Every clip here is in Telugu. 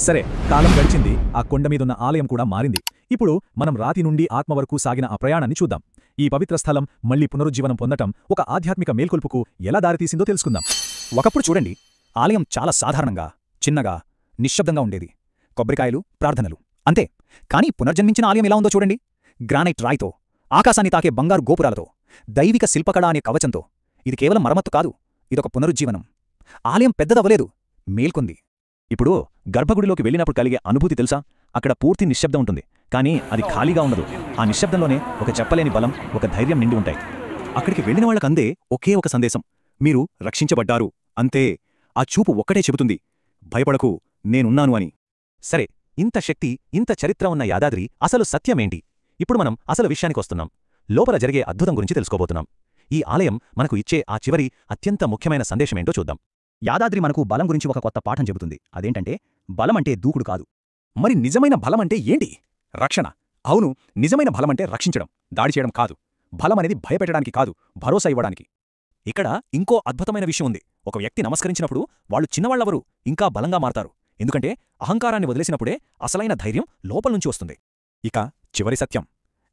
సరే, కాలం గడిచింది, ఆ కొండమీదున్న ఆలయం కూడా మారింది. ఇప్పుడు మనం రాతి నుండి ఆత్మ వరకు సాగిన ఆ ప్రయాణాన్ని చూద్దాం. ఈ పవిత్ర స్థలం మళ్లీ పునరుజ్జీవనం పొందటం ఒక ఆధ్యాత్మిక మేల్కొల్పుకు ఎలా దారితీసిందో తెలుసుకుందాం. ఒకప్పుడు చూడండి, ఆలయం చాలా సాధారణంగా, చిన్నగా, నిశ్శబ్దంగా ఉండేది. కొబ్బరికాయలు, ప్రార్థనలు అంతే. కానీ పునర్జన్మించిన ఆలయం ఎలా ఉందో చూడండి. గ్రానైట్ రాయితో, ఆకాశాన్ని తాకే బంగారు గోపురాలతో, దైవిక శిల్పకళ అనే కవచంతో. ఇది కేవలం మరమ్మత్తు కాదు, ఇదొక పునరుజ్జీవనం. ఆలయం పెద్దదవ్వలేదు, మేల్కొంది. ఇప్పుడు గర్భగుడిలోకి వెళ్ళినప్పుడు కలిగే అనుభూతి తెలుసా? అక్కడ పూర్తి నిశ్శబ్దం ఉంటుంది, కానీ అది ఖాళీగా ఉండదు. ఆ నిశ్శబ్దంలోనే ఒక చెప్పలేని బలం, ఒక ధైర్యం నిండి ఉంటాయి. అక్కడికి వెళ్ళిన వాళ్ళకందే ఒకే ఒక సందేశం: మీరు రక్షించబడ్డారు, అంతే. ఆ చూపు ఒక్కటే చెబుతుంది, భయపడకు, నేనున్నాను అని. సరే, ఇంత శక్తి, ఇంత చరిత్ర ఉన్న యాదాద్రి అసలు సత్యమేంటి? ఇప్పుడు మనం అసలు విషయానికొస్తున్నాం. లోపల జరిగే అద్భుతం గురించి తెలుసుకోబోతున్నాం. ఈ ఆలయం మనకు ఇచ్చే ఆ చివరి అత్యంత ముఖ్యమైన సందేశమేంటో చూద్దాం. యాదాద్రి మనకు బలం గురించి ఒక కొత్త పాఠం చెబుతుంది. అదేంటంటే, బలమంటే దూకుడు కాదు. మరి నిజమైన బలమంటే ఏంటి? రక్షణ. అవును, నిజమైన బలమంటే రక్షించడం, దాడి చేయడం కాదు. బలమనేది భయపెట్టడానికి కాదు, భరోసా ఇవ్వడానికి. ఇక్కడ ఇంకో అద్భుతమైన విషయం ఉంది. ఒక వ్యక్తి నమస్కరించినప్పుడు వాళ్ళు చిన్నవాళ్లెవరు ఇంకా బలంగా మారతారు. ఎందుకంటే అహంకారాన్ని వదిలేసినప్పుడే అసలైన ధైర్యం లోపల్నుంచి వస్తుంది. ఇక చివరి సత్యం: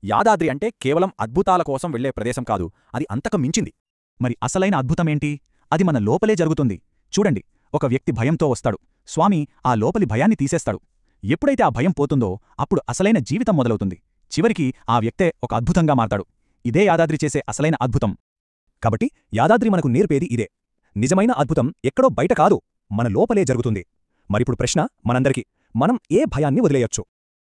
యాదాద్రి అంటే కేవలం అద్భుతాల కోసం వెళ్లే ప్రదేశం కాదు, అది అంతకు మించింది. మరి అసలైన అద్భుతమేంటి? అది మన లోపలే జరుగుతుంది. చూడండి, ఒక వ్యక్తి భయంతో వస్తాడు, స్వామి ఆ లోపలి భయాన్ని తీసేస్తాడు. ఎప్పుడైతే ఆ భయం పోతుందో అప్పుడు అసలైన జీవితం మొదలవుతుంది. చివరికి ఆ వ్యక్తే ఒక అద్భుతంగా మారతాడు. ఇదే యాదాద్రి చేసే అసలైన అద్భుతం. కాబట్టి యాదాద్రి మనకు నేర్పేది ఇదే: నిజమైన అద్భుతం ఎక్కడో బయట కాదు, మన లోపలే జరుగుతుంది. మరిప్పుడు ప్రశ్న మనందరికీ: మనం ఏ భయాన్ని వదిలేయొచ్చు?